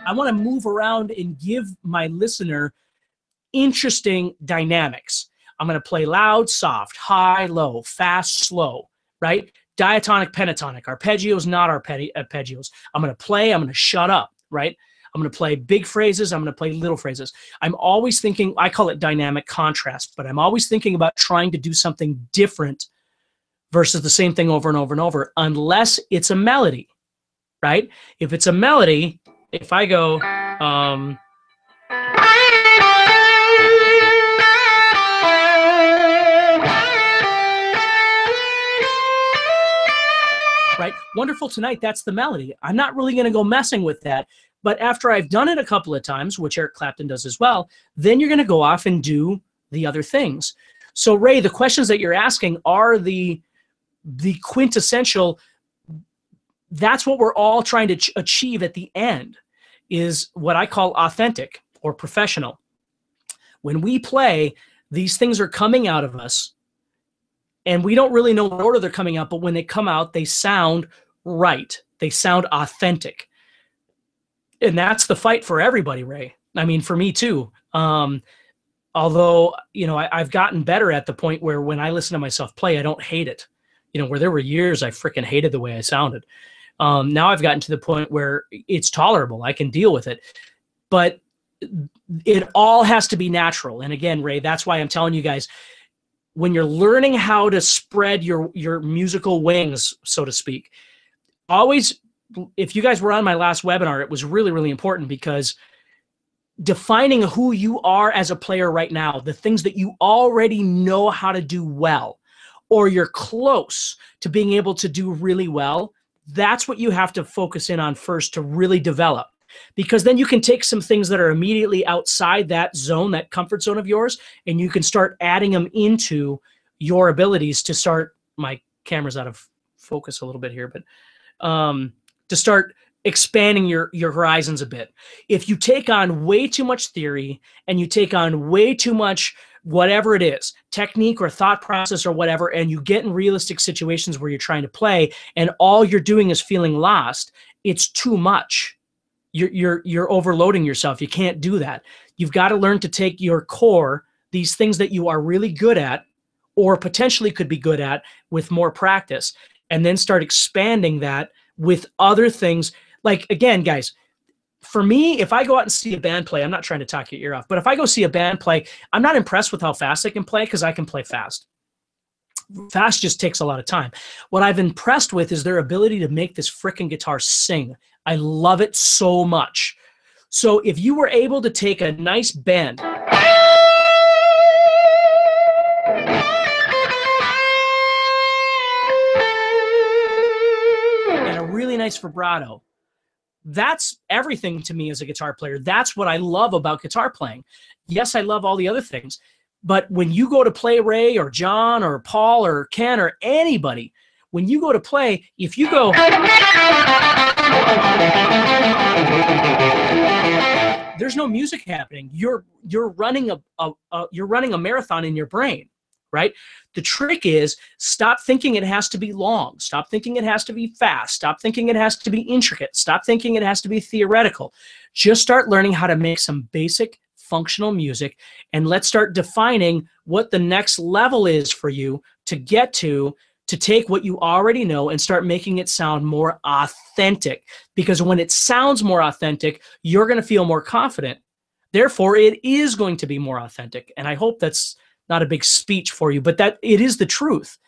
I want to move around and give my listener interesting dynamics. I'm going to play loud, soft, high, low, fast, slow, right? Diatonic, pentatonic, arpeggios, not arpeggios. I'm going to play, I'm going to shut up, right? I'm going to play big phrases, I'm going to play little phrases. I'm always thinking, I call it dynamic contrast, but I'm always thinking about trying to do something different versus the same thing over and over and over, unless it's a melody, right? If it's a melody, if I go, right? Wonderful Tonight, that's the melody. I'm not really going to go messing with that. But after I've done it a couple of times, which Eric Clapton does as well, then you're going to go off and do the other things. So Ray, the questions that you're asking are the quintessential, that's what we're all trying to achieve at the end, is what I call authentic or professional. When we play, these things are coming out of us, and we don't really know what order they're coming out, but when they come out, they sound right. They sound authentic. And that's the fight for everybody, Ray. I mean, for me too. Although, I've gotten better at the point where when I listen to myself play, I don't hate it. Where there were years I freaking hated the way I sounded. Now I've gotten to the point where it's tolerable. I can deal with it. But it all has to be natural. And again, Ray, that's why I'm telling you guys, when you're learning how to spread your musical wings, so to speak, always, if you guys were on my last webinar, it was really, really important, because defining who you are as a player right now, the things that you already know how to do well, or you're close to being able to do really well, that's what you have to focus in on first to really develop. Because then you can take some things that are immediately outside that zone, that comfort zone of yours, and you can start adding them into your abilities to start, my camera's out of focus a little bit here, but to start expanding your horizons a bit. If you take on way too much theory and you take on way too much whatever it is, technique or thought process or whatever, and you get in realistic situations where you're trying to play and all you're doing is feeling lost, it's too much. You're overloading yourself. You can't do that. You've got to learn to take your core, these things that you are really good at or potentially could be good at with more practice, and then start expanding that with other things. Like, again, guys, for me, if I go out and see a band play, I'm not trying to talk your ear off, but if I go see a band play, I'm not impressed with how fast they can play, because I can play fast. Fast just takes a lot of time. What I've impressed with is their ability to make this frickin' guitar sing. I love it so much. So if you were able to take a nice bend and a really nice vibrato, that's everything to me as a guitar player. That's what I love about guitar playing. Yes, I love all the other things, but when you go to play, Ray or John or Paul or Ken or anybody, when you go to play, if you go, there's no music happening. You're running a marathon in your brain, right? The trick is, stop thinking it has to be long. Stop thinking it has to be fast. Stop thinking it has to be intricate. Stop thinking it has to be theoretical. Just start learning how to make some basic, functional music, and let's start defining what the next level is for you to get to take what you already know and start making it sound more authentic. Because when it sounds more authentic, you're going to feel more confident. Therefore, it is going to be more authentic. And I hope that's not a big speech for you, but that it is the truth.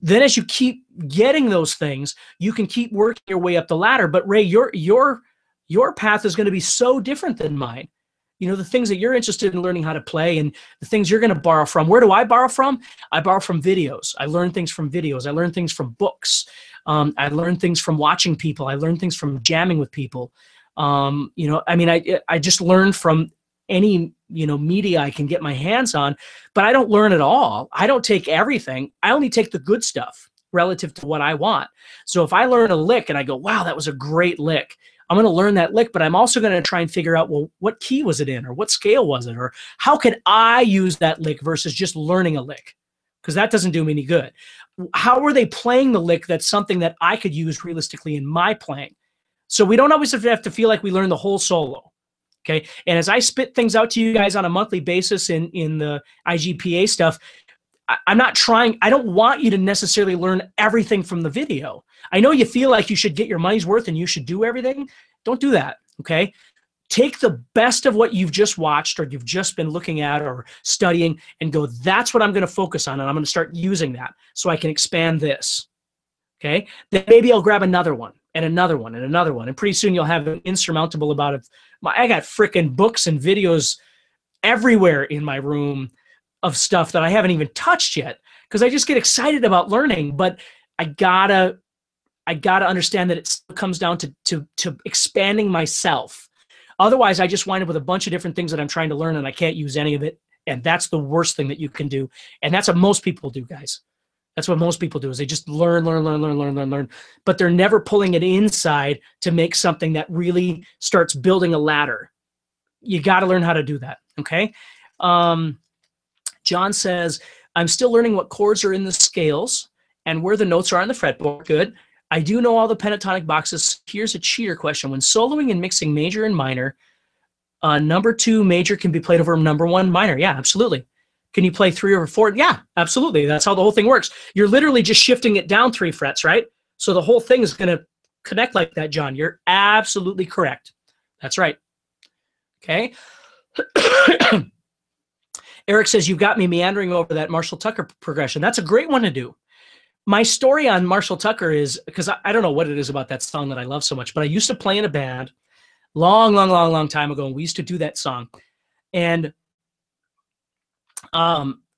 Then as you keep getting those things, you can keep working your way up the ladder. But Ray, your path is going to be so different than mine. You know, the things that you're interested in learning how to play and the things you're going to borrow from. Where do I borrow from? I borrow from videos. I learn things from videos. I learn things from books. I learn things from watching people. I learn things from jamming with people. You know, I mean, I just learn from any, you know, media I can get my hands on, but I don't learn it all. I don't take everything. I only take the good stuff relative to what I want. So if I learn a lick and I go, wow, that was a great lick, I'm going to learn that lick, but I'm also going to try and figure out, well, what key was it in, or what scale was it, or how can I use that lick versus just learning a lick? Because that doesn't do me any good. How are they playing the lick that's something that I could use realistically in my playing? So we don't always have to feel like we learn the whole solo. Okay. And as I spit things out to you guys on a monthly basis in the IGPA stuff, I'm not trying, I don't want you to necessarily learn everything from the video. I know you feel like you should get your money's worth and you should do everything. Don't do that. Okay. Take the best of what you've just watched or you've just been looking at or studying and go, that's what I'm going to focus on. And I'm going to start using that so I can expand this. Okay. Then maybe I'll grab another one and another one and another one. And pretty soon you'll have an insurmountable amount of, I got freaking books and videos everywhere in my room of stuff that I haven't even touched yet because I just get excited about learning. But I gotta understand that it comes down to expanding myself. Otherwise, I just wind up with a bunch of different things that I'm trying to learn and I can't use any of it. And that's the worst thing that you can do. And that's what most people do, guys. That's what most people do is they just learn. But they're never pulling it inside to make something that really starts building a ladder. You got to learn how to do that, okay? John says, I'm still learning what chords are in the scales and where the notes are on the fretboard. Good. I do know all the pentatonic boxes. Here's a cheater question. When soloing and mixing major and minor, number 2 major can be played over number 1 minor. Yeah, absolutely. Can you play 3 over 4? Yeah, absolutely. That's how the whole thing works. You're literally just shifting it down 3 frets, right? So the whole thing is going to connect like that, John. You're absolutely correct. That's right. Okay. Eric says, you've got me meandering over that Marshall Tucker progression. That's a great one to do. My story on Marshall Tucker is, because I don't know what it is about that song that I love so much, but I used to play in a band long time ago, and we used to do that song. And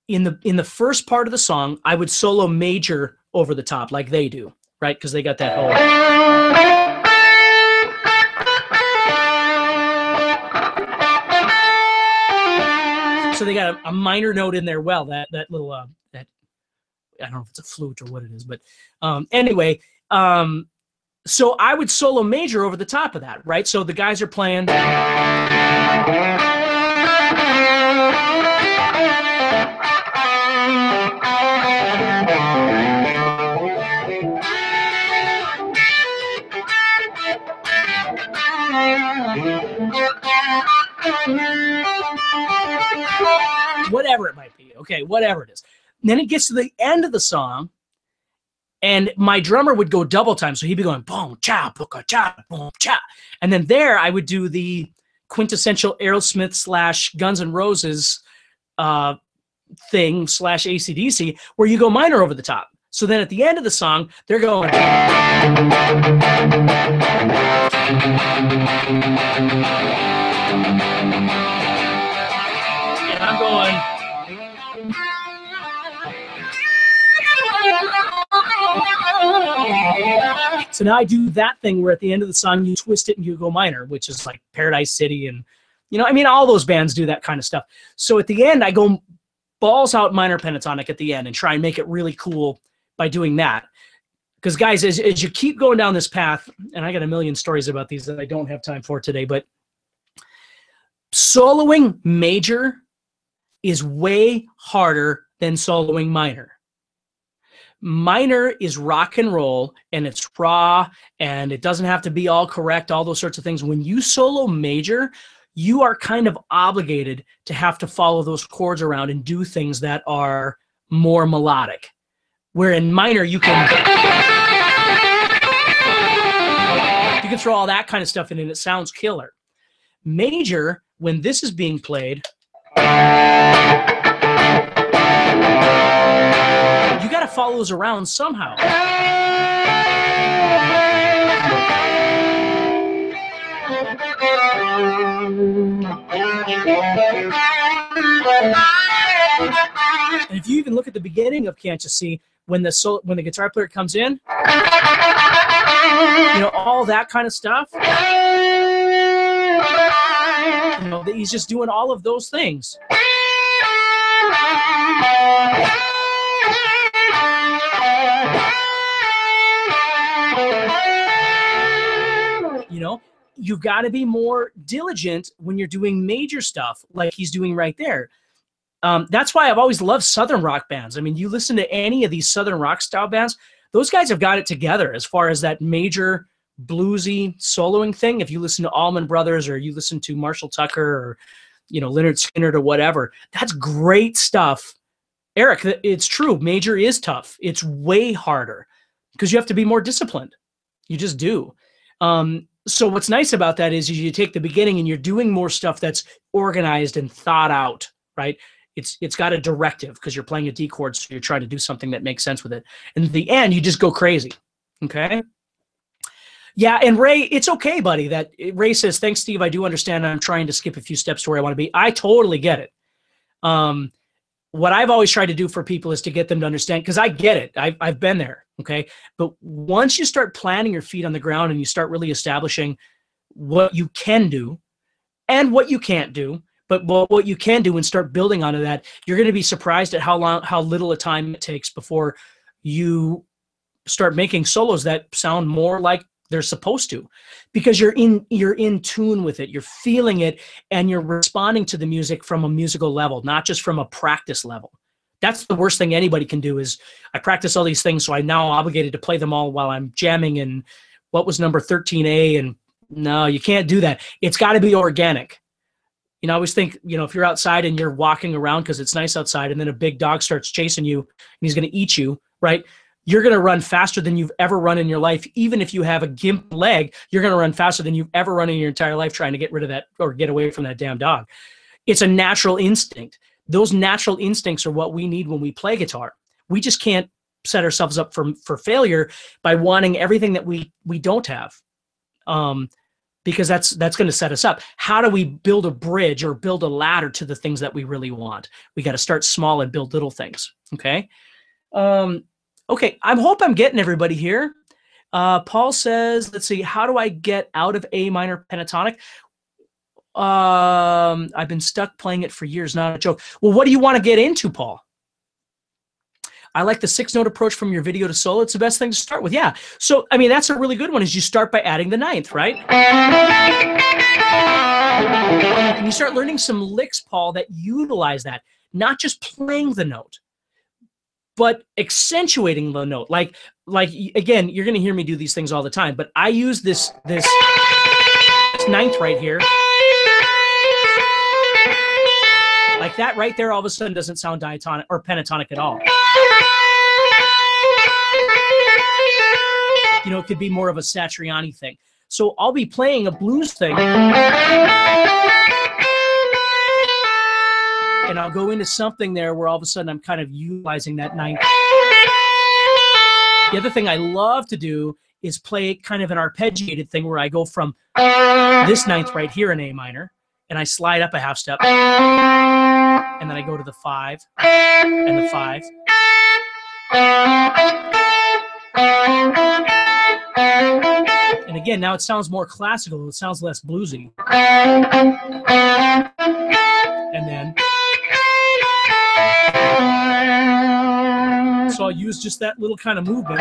in the first part of the song, I would solo major over the top like they do, right? Because they got that whole... So they got a minor note in there. Well, that little that I don't know if it's a flute or what it is, but anyway, so I would solo major over the top of that, right? So the guys are playing. Whatever it might be, okay, whatever it is. And then it gets to the end of the song, and my drummer would go double time, so he'd be going boom, cha, booka, cha, boom, cha. And then there I would do the quintessential Aerosmith / Guns N' Roses thing / AC/DC, where you go minor over the top. So then at the end of the song, they're going. And I'm going. So now I do that thing where at the end of the song you twist it and you go minor, which is like Paradise City and, you know, I mean, all those bands do that kind of stuff. So at the end I go balls out minor pentatonic at the end and try and make it really cool by doing that. Because guys, as you keep going down this path, and I got a million stories about these that I don't have time for today, but soloing major is way harder than soloing minor. Minor is rock and roll, and it's raw, and it doesn't have to be all correct, all those sorts of things. When you solo major, you are kind of obligated to have to follow those chords around and do things that are more melodic. Where in minor, you can throw all that kind of stuff in and it sounds killer. Major, when this is being played, you got to follow those around somehow. And if you even look at the beginning of Can't You See, when the guitar player comes in, you know, all that kind of stuff. You know, he's just doing all of those things. You know, you've got to be more diligent when you're doing major stuff like he's doing right there. That's why I've always loved Southern rock bands. I mean, you listen to any of these Southern rock style bands, those guys have got it together as far as that major bluesy soloing thing. If you listen to Allman Brothers or you listen to Marshall Tucker or, you know, Lynyrd Skynyrd or whatever, that's great stuff. Eric, it's true. Major is tough. It's way harder because you have to be more disciplined. You just do. So what's nice about that is you take the beginning and you're doing more stuff that's organized and thought out, right? It's got a directive because you're playing a D chord, so you're trying to do something that makes sense with it. And at the end, you just go crazy, okay? Yeah, and Ray, it's okay, buddy. That Ray says, thanks, Steve. I do understand. I'm trying to skip a few steps to where I want to be. I totally get it. What I've always tried to do for people is to get them to understand, because I get it. I've been there, okay? But once you start planting your feet on the ground and you start really establishing what you can do and what you can't do, but what you can do and start building onto that, you're going to be surprised at how little a time it takes before you start making solos that sound more like they're supposed to, because you're in tune with it, you're feeling it, and you're responding to the music from a musical level, not just from a practice level. That's the worst thing anybody can do is, I practice all these things, so I'm now obligated to play them all while I'm jamming in what was number 13A, and no, you can't do that. It's got to be organic. You know, I always think, you know, if you're outside and you're walking around because it's nice outside and then a big dog starts chasing you and he's going to eat you, right? You're going to run faster than you've ever run in your life. Even if you have a gimp leg, you're going to run faster than you've ever run in your entire life trying to get rid of that or get away from that damn dog. It's a natural instinct. Those natural instincts are what we need when we play guitar. We just can't set ourselves up for failure by wanting everything that we don't have. Because that's going to set us up. How do we build a bridge or build a ladder to the things that we really want? We got to start small and build little things, okay? Okay, I hope I'm getting everybody here. Paul says, let's see, how do I get out of A minor pentatonic? I've been stuck playing it for years, not a joke. Well, what do you want to get into, Paul? I like the 6-note approach from your video to solo. It's the best thing to start with. Yeah. So, I mean, that's a really good one is you start by adding the 9th, right? And you start learning some licks, Paul, that utilize that. Not just playing the note, but accentuating the note. Like again, you're going to hear me do these things all the time, but I use this 9th right here. Like that right there all of a sudden doesn't sound diatonic or pentatonic at all. You know, it could be more of a Satriani thing. So I'll be playing a blues thing, and I'll go into something there where all of a sudden I'm kind of utilizing that 9th. The other thing I love to do is play kind of an arpeggiated thing where I go from this 9th right here in A minor, and I slide up a half step, and then I go to the 5 and the 5. And again, now it sounds more classical. It sounds less bluesy. And then, so I'll use just that little kind of movement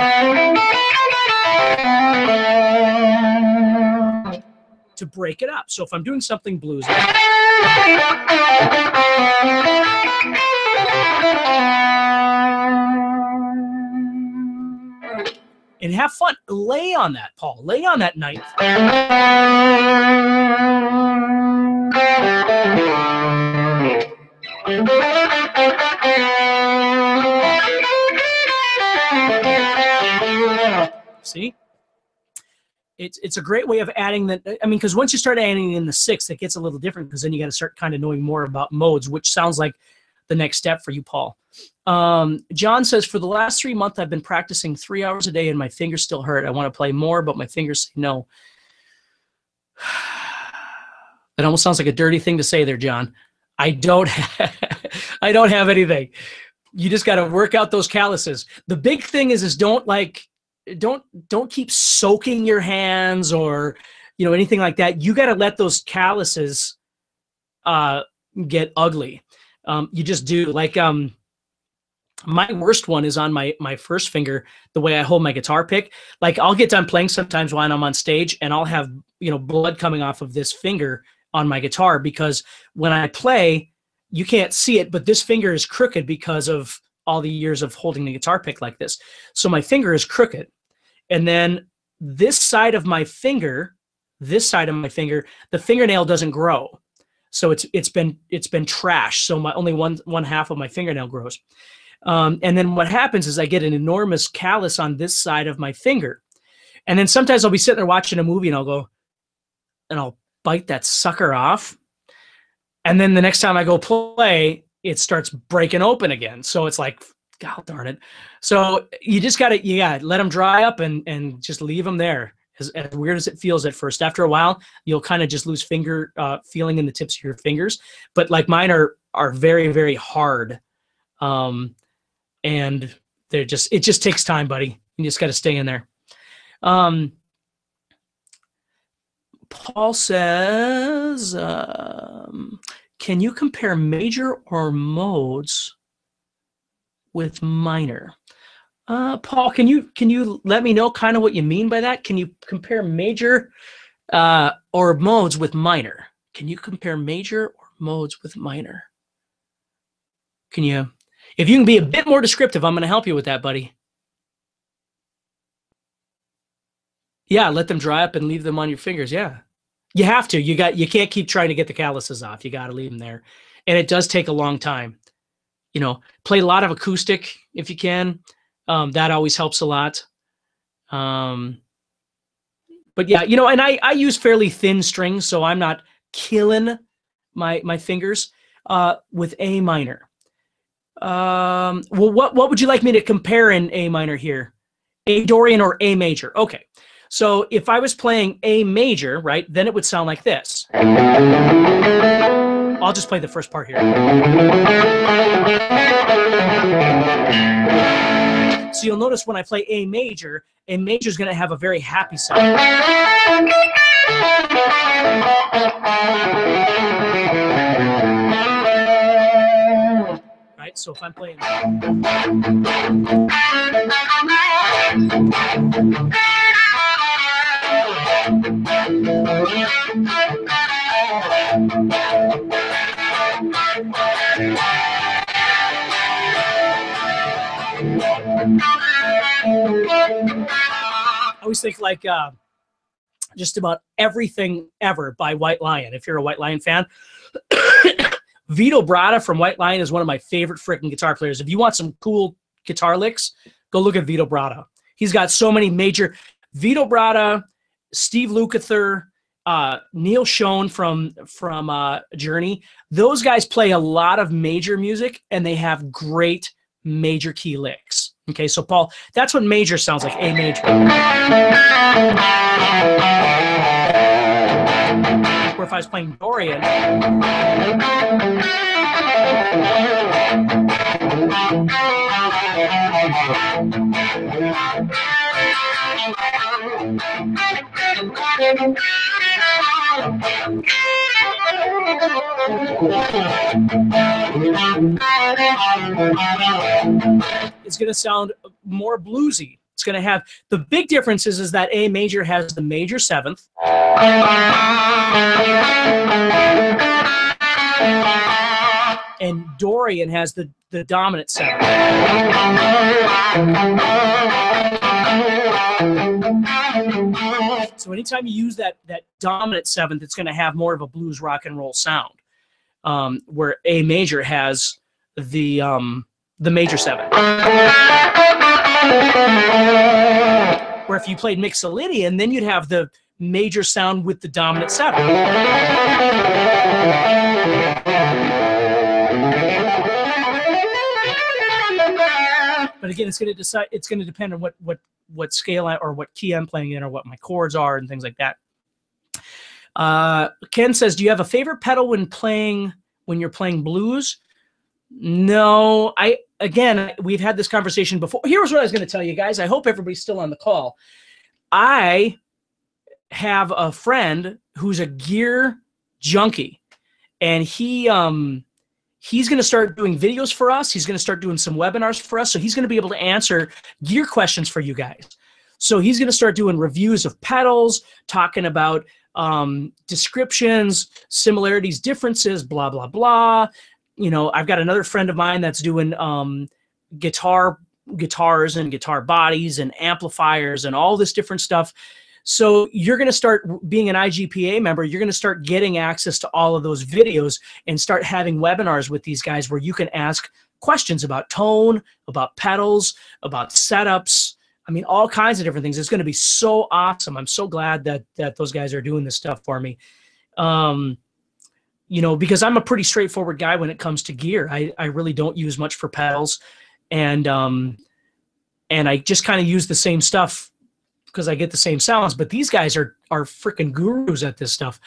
to break it up. So if I'm doing something bluesy, and have fun. Lay on that, Paul. Lay on that 9th. it's a great way of adding the, I mean, because once you start adding in the sixth, it gets a little different, because then you got to start kind of knowing more about modes, which sounds like the next step for you, Paul. John says, for the last 3 months, I've been practicing 3 hours a day and my fingers still hurt. I want to play more, but my fingers say no. That almost sounds like a dirty thing to say there, John. I don't have anything. You just got to work out those calluses. The big thing is don't keep soaking your hands or, you know, anything like that. You got to let those calluses get ugly. You just do. Like my worst one is on my first finger, the way I hold my guitar pick. Like I'll get done playing sometimes when I'm on stage and I'll have, you know, blood coming off of this finger on my guitar, because when I play, you can't see it, but this finger is crooked because of all the years of holding the guitar pick like this. So my finger is crooked. And then this side of my finger, the fingernail doesn't grow. So it's been trashed. So only one half of my fingernail grows. And then what happens is I get an enormous callus on this side of my finger. And then sometimes I'll be sitting there watching a movie and I'll bite that sucker off. And then the next time I go play, it starts breaking open again. So it's like, God darn it. So you just got to, let them dry up and just leave them there. As weird as it feels at first, after a while, you'll kind of just lose finger feeling in the tips of your fingers. But like mine are very, very hard. And it just takes time, buddy. You just got to stay in there. Paul says, can you compare major or modes with minor? Paul, can you let me know kind of what you mean by that? Can you compare major or modes with minor? Can you compare major or modes with minor? Can you, if you can be a bit more descriptive, I'm going to help you with that, buddy. Yeah, let them dry up and leave them on your fingers. Yeah, you have to. You can't keep trying to get the calluses off. You got to leave them there, and it does take a long time. You know, play a lot of acoustic if you can. That always helps a lot. But yeah, you know, and I use fairly thin strings, so I'm not killing my fingers with A minor. Well, what would you like me to compare in A minor here? A Dorian or A major? Okay. So if I was playing A major, right, then it would sound like this. I'll just play the first part here. So you'll notice when I play A major is going to have a very happy sound. Right, so if I'm playing... I always think like just about everything ever by White Lion. If you're a White Lion fan, Vito Bratta from White Lion is one of my favorite freaking guitar players. If you want some cool guitar licks, go look at Vito Bratta. He's got so many major. Vito Bratta, Steve Lukather, Neil Schoen from Journey. Those guys play a lot of major music, and they have great major key licks. Okay, so Paul, that's what major sounds like, A major. Or if I was playing Dorian, it's going to sound more bluesy. It's going to have, the big difference is that A major has the major seventh. And Dorian has the dominant seventh. So anytime you use that dominant seventh, it's going to have more of a blues rock and roll sound, where A major has the major seventh. Where if you played Mixolydian, then you'd have the major sound with the dominant seventh. But again, it's going to depend on what scale or what key I'm playing in, or what my chords are, and things like that. Ken says, do you have a favorite pedal when you're playing blues? No, again, we've had this conversation before. Here's what I was going to tell you guys. I hope everybody's still on the call. I have a friend who's a gear junkie, and he's going to start doing videos for us. He's going to start doing some webinars for us. So he's going to be able to answer gear questions for you guys. So he's going to start doing reviews of pedals, talking about descriptions, similarities, differences, blah, blah, blah. You know, I've got another friend of mine that's doing guitars and guitar bodies and amplifiers and all this different stuff. So you're going to start being an IGPA member. You're going to start getting access to all of those videos and start having webinars with these guys where you can ask questions about tone, about pedals, about setups. I mean, all kinds of different things. It's going to be so awesome. I'm so glad that those guys are doing this stuff for me. You know, because I'm a pretty straightforward guy when it comes to gear. I really don't use much for pedals, and I just kind of use the same stuff because I get the same sounds. But these guys are freaking gurus at this stuff.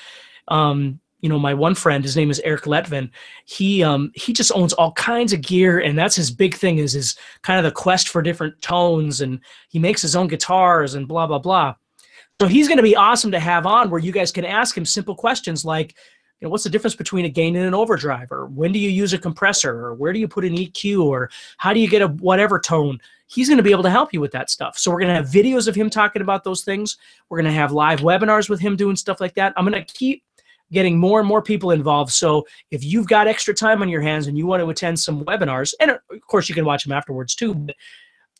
You know, my one friend, his name is Eric Letvin. He just owns all kinds of gear, and that's his big thing, is his kind of the quest for different tones, and he makes his own guitars and blah, blah, blah. So he's going to be awesome to have on, where you guys can ask him simple questions like, you know, what's the difference between a gain and an overdrive, or when do you use a compressor, or where do you put an EQ, or how do you get a whatever tone? He's going to be able to help you with that stuff. So we're going to have videos of him talking about those things. We're going to have live webinars with him doing stuff like that. I'm going to keep getting more and more people involved. So if you've got extra time on your hands and you want to attend some webinars, and of course you can watch them afterwards too, but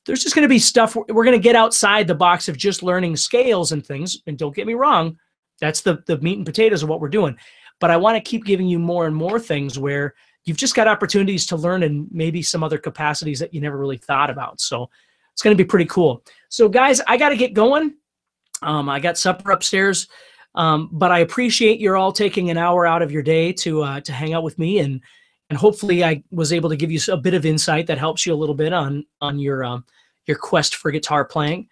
there's just going to be stuff. We're going to get outside the box of just learning scales and things. And don't get me wrong, that's the meat and potatoes of what we're doing. But I want to keep giving you more and more things where you've just got opportunities to learn in maybe some other capacities that you never really thought about. So it's going to be pretty cool. So guys, I got to get going. I got supper upstairs, but I appreciate you're all taking an hour out of your day to hang out with me, and hopefully I was able to give you a bit of insight that helps you a little bit on your quest for guitar playing.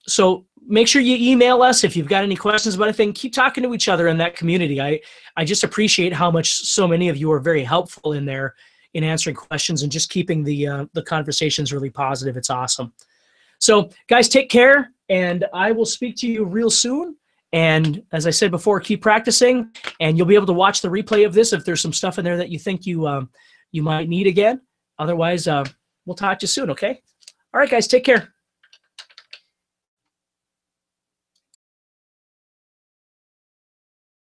So make sure you email us if you've got any questions about anything. Keep talking to each other in that community. I just appreciate how much so many of you are very helpful in there in answering questions and just keeping the conversations really positive. It's awesome. So guys, take care, and I will speak to you real soon. And as I said before, keep practicing, and you'll be able to watch the replay of this if there's some stuff in there that you think you might need again. Otherwise, we'll talk to you soon, okay? All right, guys, take care.